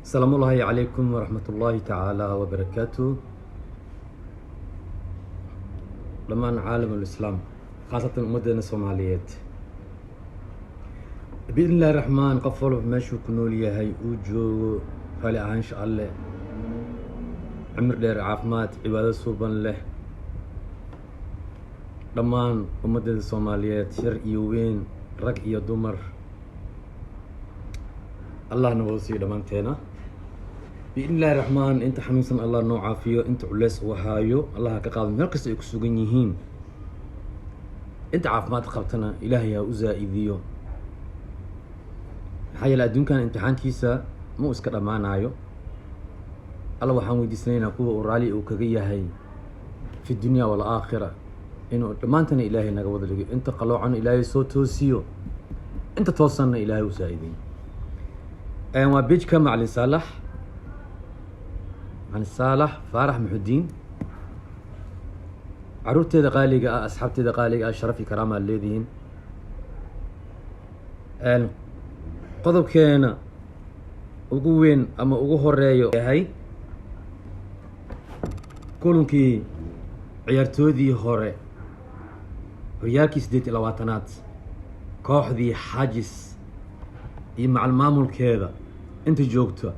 السلام الله عليكم ورحمة الله تعالى وبركاته. لما عالم الإسلام خاصة مدن الصوماليات بإذن الله الرحمن قفلوا ماشو كنوليا هاي وجو فالي عانش الله عمر دير عافمات عبادة صوبان له لما مدن الصوماليات شر يوين رق إيو دمر الله نوصي لمن تينا بإذن الله الرحمن انت حنوسن الله نو عافيو انت عليس وهايو الله كقاد مركز اي كسوغن يهين انت عافماد قبتنا الهي يا ازائديو حي الادون كان امتحانكيسا مو اسك دمانايو الله waxaan weydiisanaynaa kuwa uu raali uu kaga yahay fi dunya wal aakhira inuu dhamaantana ilaahay naga wada dhigo inta qaloocan ilaahay soo toosiyo inta toosanna ilaahay u saacideeyo waa bijka macalin saalax عن صالح فارح محدين عروتي دقاليقة أصحابتي دقاليقة شرفي كرامة الذين قضب كينا وقوين أما وقوه الرأيو هاي كلهم كي عيارتو ذي هوري رياكي سديت الواتنات كوح ذي حاجس مع المامول كذا انت جوكتو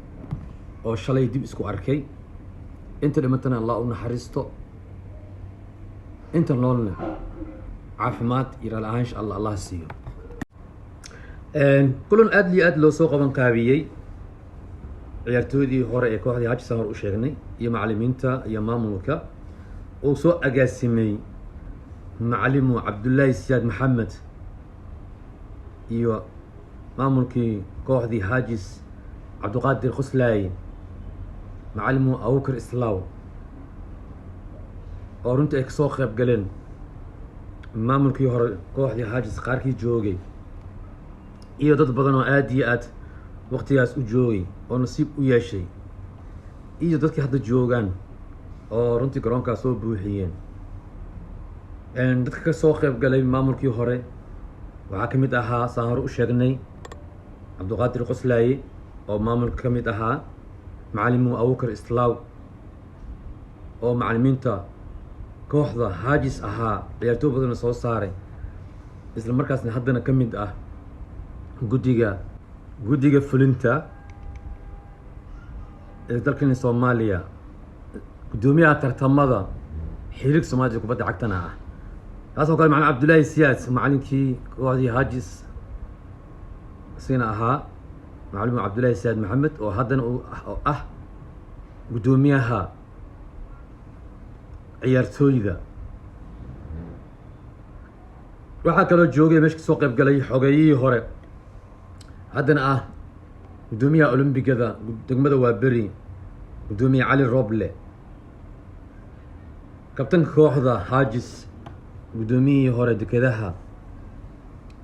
oo shalay dib isku arkay inta dhimatana Allah u naxariisto inta noolna caafimaad iyo raalaansho Allah siiyo kulan aad loo soo qaban qaabiyay ciyaartoydii hore ee kooxdii Hajsan hor u sheegnay iyo macallimiinta iyo maamulka oo soo agaasimay macallimu Cabdullaahi Siyaad Maxamed iyo maamulkii kooxdii Hajis Cabduqaadir Khuslaayi معلمو أوكر إسلاو أورنت إكسو خيب قلن مامولكي هور كوحدي حاجز قاركي جوغي إيو داد بدنو آديات وقتياس جوغي أو نصيب وياشي إيو دادكي حدا جوغان أورنتي قرونكا سو بوحيين دادكي كسو خيب قلن مامولكي هوري وحاكمت أها سانهر أشيغني عبدالقادر قسلاي أو مامولك كمت أها معلمو أوكر إسلاو أو معلمينتا كوحدة هاجس أها عيارتو بدنا سو ساري إسلا مركز نحدنا كميد قديقة فلنتا دالكني صوماليا قدوميها ترتمضة حيرك سوماليا كبدا عكتنا هذا قال معنا عبد الله سياد معلمكي كوحدة هاجس سينا أها معلم عبد الله سيد محمد وهذا قدوميها عيارتويدا waxaa kaloo joogay meesha soo qayb galay xogayihii hore haddana gudoomiyaha Olombikada degmada Waaberi gudoomiye Cali Roble kabtanka kooxda Hajis gudoomiyihii hore dekedaha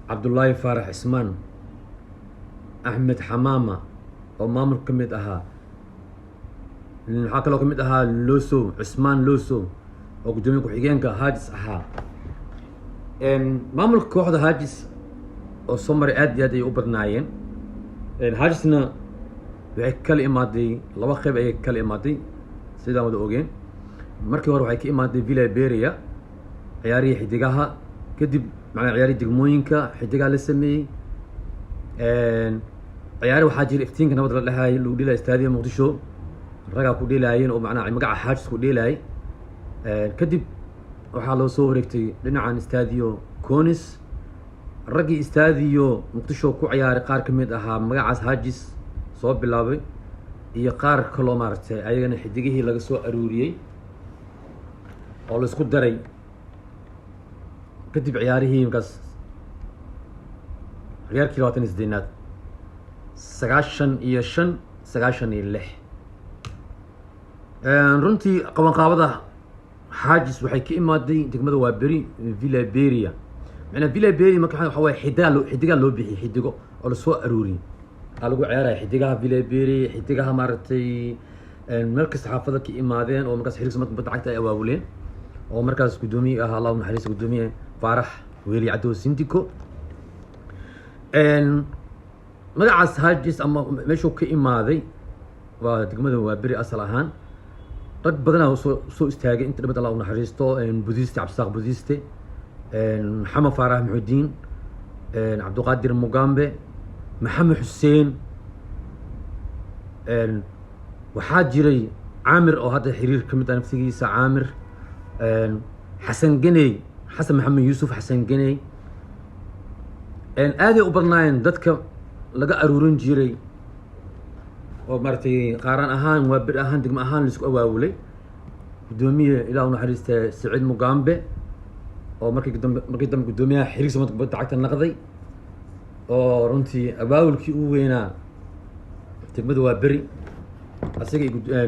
Cabdullaahi Faarax Ismaan أحمد حمامة أو مامر كميت أها حكى لو كميت أها لوسو عثمان لوسو أو قدومي كحجين كهاجس أها مامر كوحدة هاجس أو سمر أدي يوبرناين هاجسنا بهكل إمادي لو خيب هكل إمادي سيدا مدوجين مركي ورو هيك إمادي فيلا بيريا عياري حديقها كدب معنى عياري دقموينكا حديقها لسمي عياري waxaa jira iftiinka nabad la dhahay lagu dhilay istaadiga Muqdisho raga ku dhilayeen oo macna magaca Hajis ku dhilay kadib waxaa loo soo wareegtay dhinacan istaadiyo Konis ragi istaadiyo Muqdisho ku ciyaaray qaar kamid ahaa magacaas Hajis soo bilaabay iyo qaar kale maartay ayagana xidigihii laga soo aruuriyay oo la isku daray kadib ciyaarihii markaas ciyaarkii 28 sagaashan iyo lix runtii qabanqaabada Hajis waxay ka imaaday degmada Waaberi Villa Beria macna Villa Beria marka waxa way xidiga loo bixiyay xidigo oo la soo aruuriyay lagu ciyaaray xidigaha Villa Beria xidigaha maartay markas xaafada ka imaadeen oo markaas xiriir samad badacagta ay awaabuleen oo markaas gudoomiye Allah u naxariisto gudoomiye Faarax Weeli Cadow Sindiko magacaas Hajis ama meeshuu ka imaaday ودقمده وابري أصل أهان رد بدنا سو استاجي أنت بدل الله نحرسته بوديستي عبد الساق بوديستي محمد فرح محدين عبد القادر مقامبة محمد حسين waxaa jiray caamir oo hadda xiriir ka mid ah naftigiisa caamir xasan ganey xasan maxamed yuusuf xasan ganey aaday u badnaayeen dadka laga aruurin jiray oo maaragtay qaaran ahaan waa bir ahaan degmo ahaan laisku awaawulay gudoomiye ilaa u naxariista Saciid Mugambe oo markii dambe gudoomiyaha xiriirka Soomaaliya kubadda cagta noqday oo runtii abaawulkii uu weynaa degmada waa beri أسيق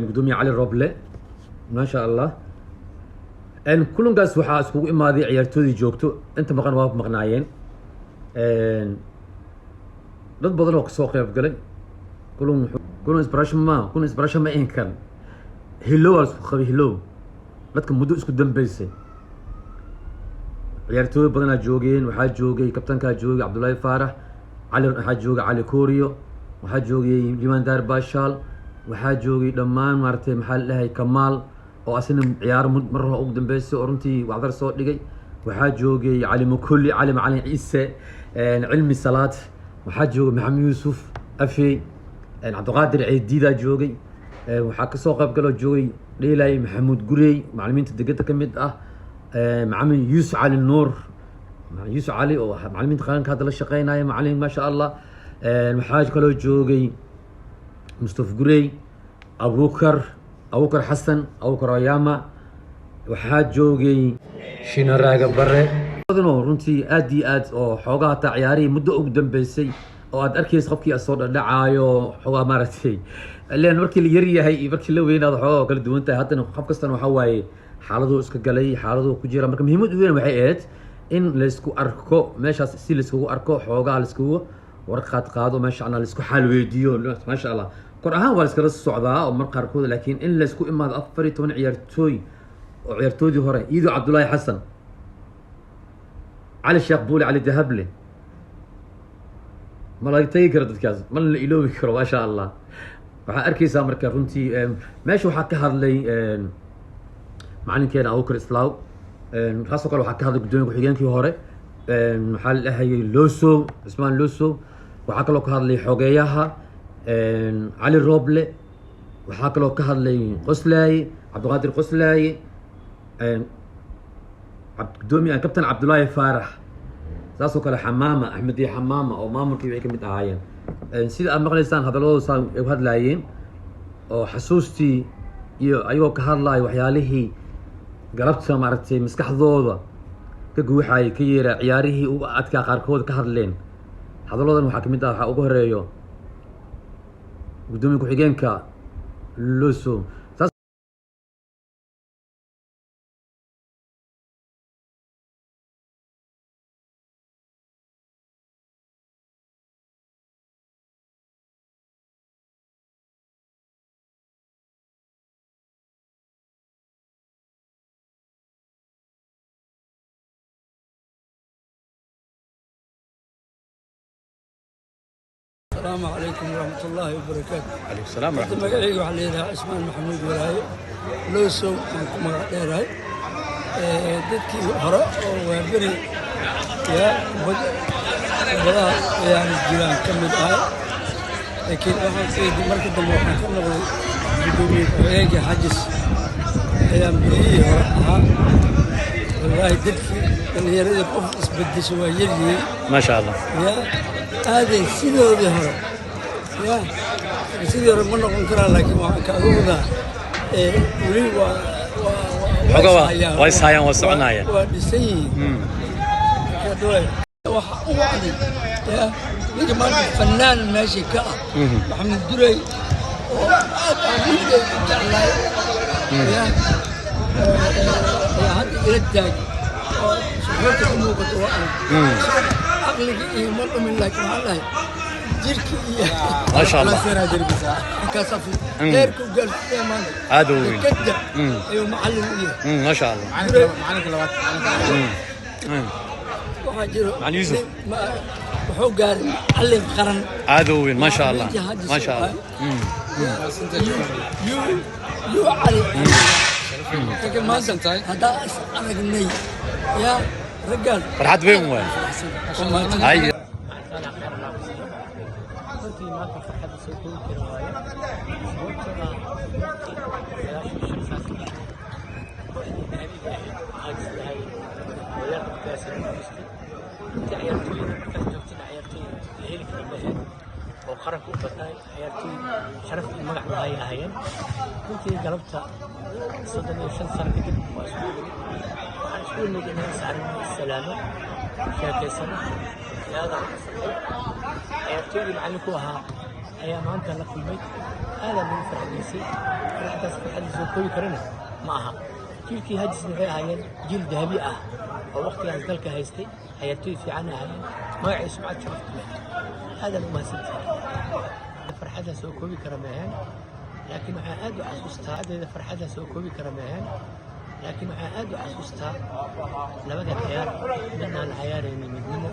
قدومي علي روبلي ما شاء الله إن كلهم قاس وحاس كوك إما هذه عيارتو دي جوكتو أنت مقن واقف مقنعين ضد بدل وقت سوق يا فقلي كلهم إنسبراشن ما إن كان هلو خبي هلو لا تكون مدو اسكو دم بيسي عيارتو بدنا جوجين وحاج جوجي كابتن كا جوجي عبد الله فارح علي حاج جوجي علي كوريو وحاج جوجي ليمان دار باشال waxaa joogay dhammaan maartay maxaa lahay Kamaal oo asina ciyaar mar hore ugu dambeysay oo runtii wacdar soo dhigay waxaa joogay Cali Mukulli Cali Macalin Ciise cilmi salaad waxaa joogay Maxamed Yuusuf Afi Cabdiqaadir Ciidida joogay waxaa ka soo qayb galay joogay Dheelay Maxamuud Gurey macallimiinta degmada ka mid ah Maxamed Yuusuf Cali Nuur Yuusuf Cali oo macallimiinta qaranka hadda la shaqeynaya macallin ma sha Allah waxaa kaloo joogay مصطفى قري أبو بكر حسن أبو بكر أياما وحاج جوجي شينا راجع برا هذا رنتي أدي أو حوجا تعياري مدة أقدم بسي أو أركيز خبكي أصور دعايو حوجا مرتي اللي نوركي اللي يري هي بركي لو وين هذا حوجا قال دوانت حتى نخاف كستان وحواي حالده إسكجلي حالده كجيرة مركم هي مدة وين وحيات إن لسكو أركو ماشى سي لسكو أركو حوجا لسكو ورقات قادو ماشى أنا لسكو حال فيديو ما شاء الله قرآن والسكر الصعداء أو مرقر كود لكن إن لسكو إما أفري تون عيارتوي وعيارتوي هوري إيدو عبد الله حسن علي الشيخ بولي علي دهبلي ما لا يتيكر دكاز ما اللي إلو بكرو ما شاء الله waxaa arkaysaa marka runtii meesha waxaa ka hadlay macalinkeena Abuukar Islaaw taasoo kale waxaa ka hadlay gudoomiyaha ku-xigeenkii hore maxaa la dhahayay Looso Ismaan Looso waxaa kaloo ka hadlay xogeeyaha علي روبلي waxaa kaloo ka hadlay Qoslaaye Cabdiqaadir Qoslaaye gudoomiyaha kabtan Cabdullaahi Faarax saasoo kale Xamaama Axmed iyo Xamaama oo maamulkii way ka mid ahaayeen sida aad maqlaysaan hadalladooda ay hadlaayeen oo xasuustii iyo ayagoo ka hadlaaya waxyaalihii galabta maaragtay maskaxdooda ka guuxayay ka yeera ciyaarihii ugu adkaa qaarkood ka hadleen hadalladoodan waxaa ka mid ah waxaa ugu horeeyo gudoomiyaha ku-xigeenka Looso السلام عليكم ورحمة الله وبركاته. عليكم السلام ورحمة الله. مقعي وحليلها عثمان محمود ولاي لوسو مقعديرهاي ددكي هراء وبري يا بدا يعني الجيران كمد هاي لكن waxaan seedi marka dambe waxaan ka noqday gudoomiye ku-xigeenka xajis ayaan biyihii hore ahaa wallaahi dadkii dhalinyarada qof isbedesho waa yaryihiin ما شاء الله يا هذه سيدودي هرب يا سيدي هرب ما نقول كلام لكن كأوضة ولي حقوا ويسايا وسعنايا ودسين كدوي وحقوقني يا يجي ما فنان ماشي كا محمد دري يا هذا يرتاج شغلته مو بتوقع عقلك مرة من لك والله جيركي ما شاء الله سير جيركي كاسف غيركم قال مان عدوي كده ايوه معلم ما شاء الله معنا كلوات مع يوسف wuxuu gaaray macallin qaran عدوين ما شاء الله ما شاء الله يو علي هذا أرجني يا رجال فرحت بهم وين هاي وقرأت وفتاي حياتي شرف المقع هاي هاين كنت قلبتها صدني شن سنة كده وأسبوع عن شو اللي جينا سعر السلامة شاكي سنة هذا حياتي معلكوها أيام أنت لك في البيت هذا من فرح النسي فرح تصفح حد زوكوي كرنا معها جيلكي هاجس نغير هاين جيل ذهبي ووقت يازدلك هايستي حياتي في عنها هاين ما يعيش معك شرفت له هذا ما سنتي فرحتها سوكوبي كرميهان لكن مع أدو حسوستها هذا فرحتها سوكوبي كرميهان لكن مع أدو حسوستها لما قد عيار منها العيار من مدينة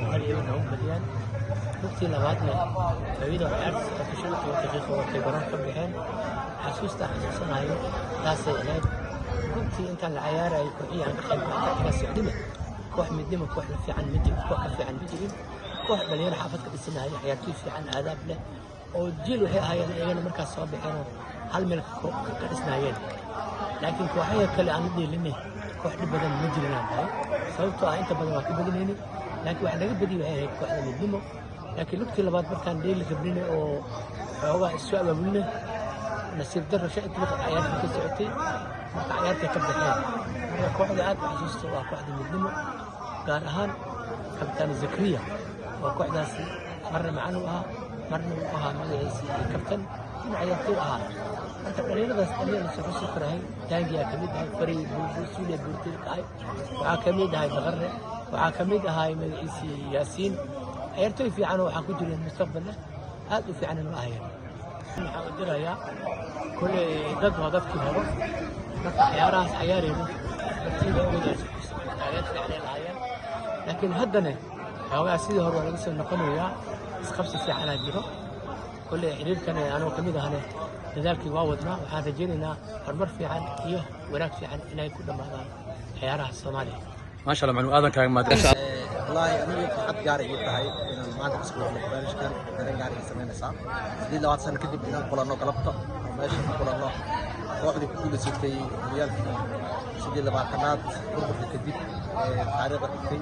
وقال يونهم مليان وقتي لغادنا فبيدو عيار تشرط وتجيخ وكبران كبهان حسوستها حسوسنا هاي تاسي إلاد قلتي انت العيار يكون عن خيبة بس يعلمه كوح مدينة كوح في عن مدينة كوح في عن مدينة كوح بليان حافظك السنة هاي حياتي في عن آداب له وجيل هاي أنا مركز صوابي حين هل ملك كرسنا هاي لكن كوحية كل عن مدينة لني كوح بدل مدينة هاي سويتها أنت بدل ما تبدل هني لكن واحد بدي هاي كوح مدينة لكن لقتي لبعض مركان ديل كبريني أو هو السؤال بقولنا نسيب در شيء تبقى عيارتي كسعتي عيارتي كبدحين مرة كوحدة عاد حسوسته وكوحدة مدينة قال أهان كابتن زكريا وكوحدة مرة معنا مرة وها مدرسي كابتن من عيارتي وها أنت قليل بس قليل سوف سكر هاي تانجي كميد هاي فريد بسولة بورتيك هاي وعاكميد هاي بغرة وعاكميد هاي مدرسي ياسين عيارتي في عنه وحكو جري المستقبل هذا في عنه الآية waxaan u dirayaa kule dad waa dadkii hore marka ciyaarahaas ciyaarayno dadkiiba ugudaas taageer fiican lahaayeen laakiin haddana xoogaa sidii hore waa laga soo noqonayaa isqabsi fiicanaa jiro kule xiriirkan anoo ka mid ahane dadaalkii waa wadnaa waxaan rajaynaynaa horumar fiican iyo wanaag fiican inay ku dhammaadaan ciyaaraha Soomaaliya ما شاء الله معلومات كان ما والله أنا فرحت قاري يبتهاي إن ما أدري سكول ولا كبارش كان درين قاري يسمينا سام دي لو سنة كده بينا قلنا قلبته ماشي قلنا واحد يقول سيدي ريال سيدي لبعضنات قرب الكذب عارض كذي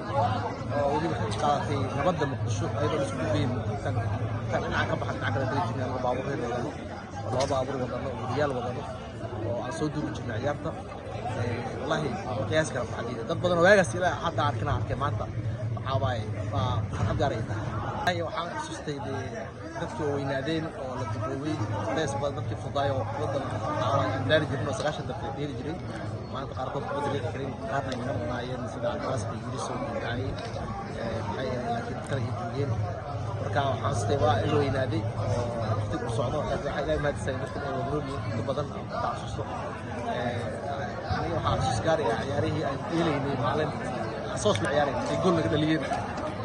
ودي بحكي في نبض مقدشو أيضا مسؤول بين كان أنا عقب حتى عقد دريجني أنا بابور هنا ولا بابور وضعنا وريال وضعنا وعصودو بجمع عيارته والله قياس كلام حديد dad badan oo waagas ilaa hadda arkay maanta waxa waay farxad gaar ah ay waxaan xasuustay dadkii weynaadeen oo la duboobay lees badan dadkii fudaayo wadan daari jirno 9 daqiiqo dheeri jiray maanta qaarkood ku dheeri karin qaarna ay noqonayeen sida aaska yiriso dhacay laakiin kala joogen marka waxaan xasuustay waa in weynaaday oo waqti ku socdo waxa ilaa maadsan dadka oo nolol badan taasusto waxaan xasuus gaar ah ciyaarihii aan dheelaynay maalin xasuus la ciyaaray ay gool laga dhaliyay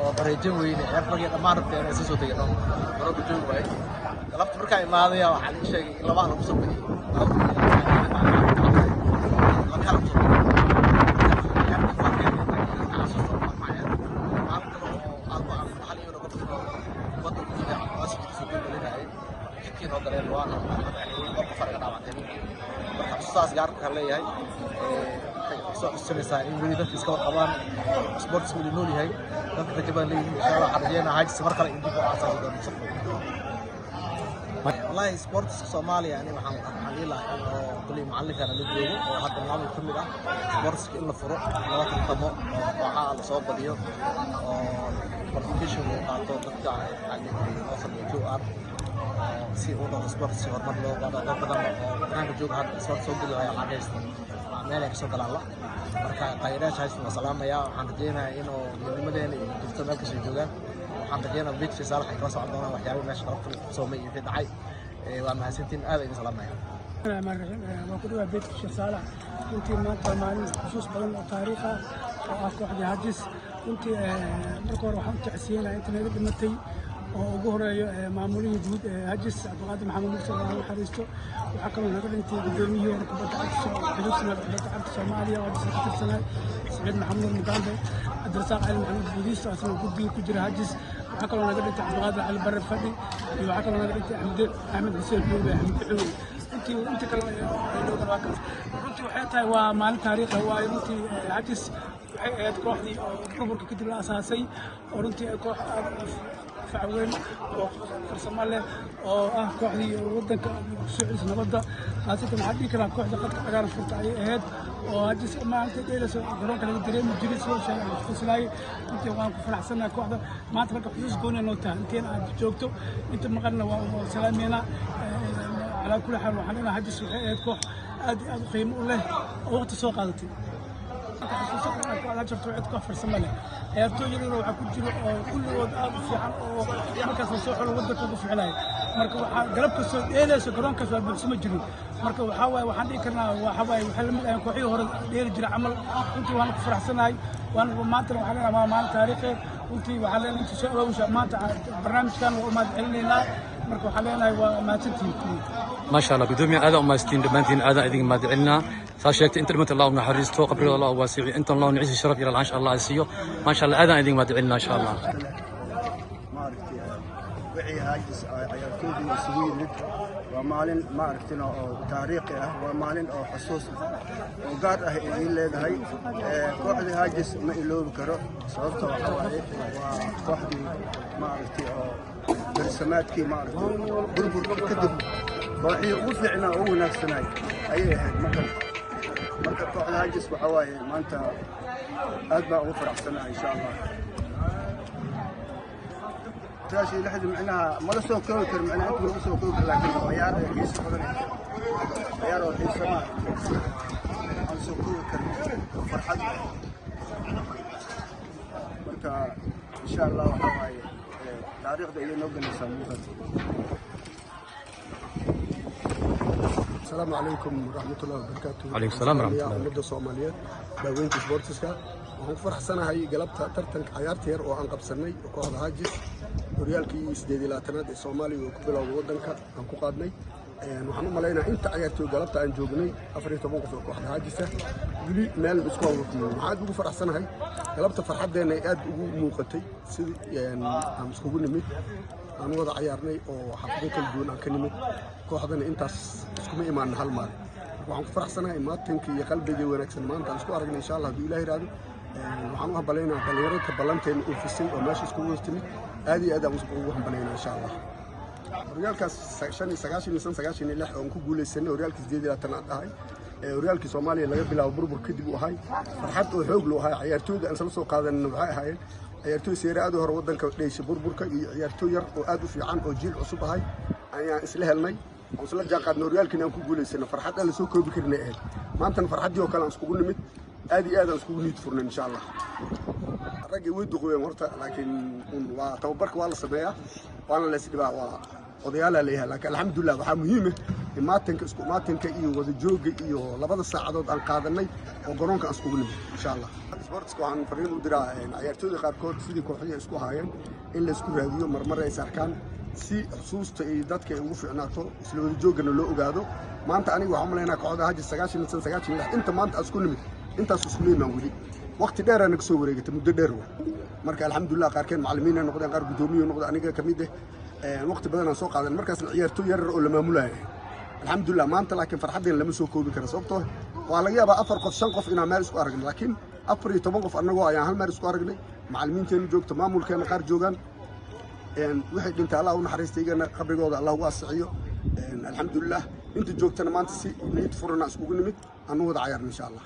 oo bareejo weyn ciyaartooyga dhammaan rabteen ay soo tagay garoonka joog waay galabta markaa imaaday waxaa la sheegay in laba lagu soo badiyay saas gaar ka leeyahay soo xusaysaa in weli dadka iska warqabaan sports weli nool yahay dadka rajabaan leeyihiin insha Allah xarjeenaa haajis mar kale intii ku aasaasi doonto wallahi sports Soomaaliya yani waxaan xaliilahay oo kulli macallinka la joogo oo hadda maamul kamid ah sports in la furo laba tartamo waxa la soo badiyo oo competition oo qaato dadka oo sameeyo QR si uu noqdo sports hormar loo qaado dad badan oo barnaamij joog hadda sports soo gudbaya xageysta meel ay soo galaan marka qayraasha haysta salaamaya waxaan rajeynayaa inuu midnimadeena iyo jirto meel kasoo joogaan waxaan rajeynayaa big fisaal ay kala socon doonaan waxyaabo meesha qarabta soo meeyay fi dhacay waa mahadsantiin aad ay salaamaya waa ku dhawaad beedka Sheekh Saalax intii maanta maalin xusuus badan oo taariikh ah oo kooxda Hadis runtii marka hore waxaan u jecsiinayaa inta naga dhimatay oo ugu horeeyo maamulihii guud hajis cabdiqaadir maxamed mursal oo naxariisto waxaa kaloo naga dhintay gudoomiyihii hore kubadda cagta Soomaaliya oo hajis ka tirsanay Saciid Maxamuud Mugaambe Abdirasaaq Cali Maxamuud Buudiisto asna guddiga ku jira hajis waxaa kaloo naga dhintay Cabdiqaadir Cali Barre Fadhi iyo waxaa kaloo naga dhintay Axmed Xuseen Buube Axmed Xuuy intii kale runtii waxay tahay waa maalin taariikhi ah waa runtii hajis waxay ahayd kooxdii gobolka kadib la asaasay oo runtii koox فعوين فرسما له أو كوحدي ودك سعيد نبضة خاصة محدي كلا كوحدة قد أجار فرت عليه هاد وهجس ما أنت إلى سرون كلا يدري مجلس وشيء خصلاي أنت وان فرح سنة كوحدة ما تبقى خصوص كونه نوتها أنتين جوكتو أنت مقرنا وسلامينا على كل حال وحنا هجس هاد كوح أدي قيمة له وقت سوق قادتي أنا شفت واحد كفر سمنة يبتوجي له وحكون كل وضع في عن مركز الصحة والودة توقف عليه مركز قرب كسر إيه سكران كسر بسمة جري مركز وحواي وحدي كنا وحواي وحلم كوحي هو دير جري عمل أنت وأنا فرح سنة وأنا ما ترى وحنا ما تاريخي أنت وحنا أنت شو وش ما برنامج كان وما علينا مركز حاليا وما تنتهي ما شاء الله بدون هذا وما ستين دمانتين هذا إذا ما دعنا ساشيت أنت المت الله ونحرسته قبل الله واسعي أنت الله نعيش الشرف إلى العيش الله يسيو ما شاء الله هذا إذا ما دعنا إن شاء الله وعي هاجس عيالكودي وسويد ومالين ما عرفتنا تاريخي ومالين أو حسوس وقار إلى هاي كوحدي هاجس ما إلو بكرة صوته وحوالي وكوحدي ما عرفتي برسمات كي ما عرفتي بربر كذب باقي وفعنا هو نفسنا أي مكان كوحدي هاجس وحوالي ما أنت أتبع وفرح سنة إن شاء الله تاشي لحد معناها ما له سوق كوكر معناها أنت ما له سوق كوكر لكن عيار يحس بدني عيار وحيس سماء عن سوق كوكر فرحة مركا إن شاء الله وحواي تاريخ ده اللي نوجد نسميه. السلام عليكم ورحمة الله وبركاته. عليكم السلام ورحمة الله. مدة صومالية داوينت سبورتسكا waxaan ku faraxsanahay galabta tartanka ciyaarta yar oo aan qabsanay kooxda Hajis horyaalkii 8-aad ee Soomaaliya oo ku bilowday wadanka aan ku qaadnay waxaan u maleynayaa inta ciyaartoy galabta aan joognay 14 qof oo kooxda Hajis wili meel isku wada waxaan ugu faraxsanahay galabta farxadeena ay aad ugu muuqatay sidii aan iskugu nimid aan wada ciyaarnay oo xaflad kala duwan aan ka nimid kooxdana intaas iskuma imaan hal mar waxaan ku faraxsanahay maatankii iyo qalbiga wanaagsan maanta isku aragnay insha Allah bi Ilaahay raadi waxaan u hambaleynayaa dhalinyarada ballanteena u fisay oo meesha isku wadatimid aad iyo aad aan ugu hambaleynayaa insha Allah horyaalkaas 96 oo ku guuleysanay horyaalkii 8-aad ahay horyaalkii Soomaaliya laga bilaabo burbur kadib u ahay farxad oo xoog loo ahay ciyaartooyda aan soo qaadanay waxay ahaayeen ciyaartooy seeraad hore wadanka dheeshay burburka iyo ciyaartooy yar oo aad u fiican oo jiil cusub ahay ayaan isla helnay oo isla jaaqadna horyaalkii aan ku guuleysanay farxad aan la soo koobi karinay ahayd maanta farxadii oo kale aan iskugu nimid aad iyo aad aan iskugu niid furnay insha Allah ragii way duqoyeen horta laakiin waa tababarka waa la sameeyaa waana la isdhibaa waa odayaal la yahay laakiin alxamdulillah waxa muhiim ah isku maatanka iyo wada jooga iyo labada saacadood aan qaadanay oo garoonka aan iskugu nimid insha Allah sportska waxaan fariin u diraa ciyaartooyda qaarkood sidii kooxaha isku haayeen in la isku raadiyo marmar ay sarkaan si xusuusta ay dadka ugu fiicnaato isla wada joogana loo ogaado maanta aniga waxaan maleynayaa kooxda Hajis 96 inta maanta isku nimid intaas isku leeyahay wali waqti dheer aan soo wareegtay muddo dheer marka alxamdulillah qaarkeen macallimiin noqdeen qaar gudoomiye noqdeen aniga kamid ah waqti badan aan soo qaadan markaas ciyaartooy yar oo la maamulay alxamdulillah maanta laakiin farxadeen lama soo koobi karo sababtoo waa laga yaabaa 4 qof 5 qof inaan meel isku aragnay laakiin 14 qof anagoo ayaan hal meel isku aragnay macallimiinteena joogto maamulkeena qaar joogan wixii dhintay Allah u naxariistay igana qabrigooda Allah u waasixiyo alxamdulillah inta joogtana maanta si niyad furana iskugu nimid aan wada ciyaarno insha Allah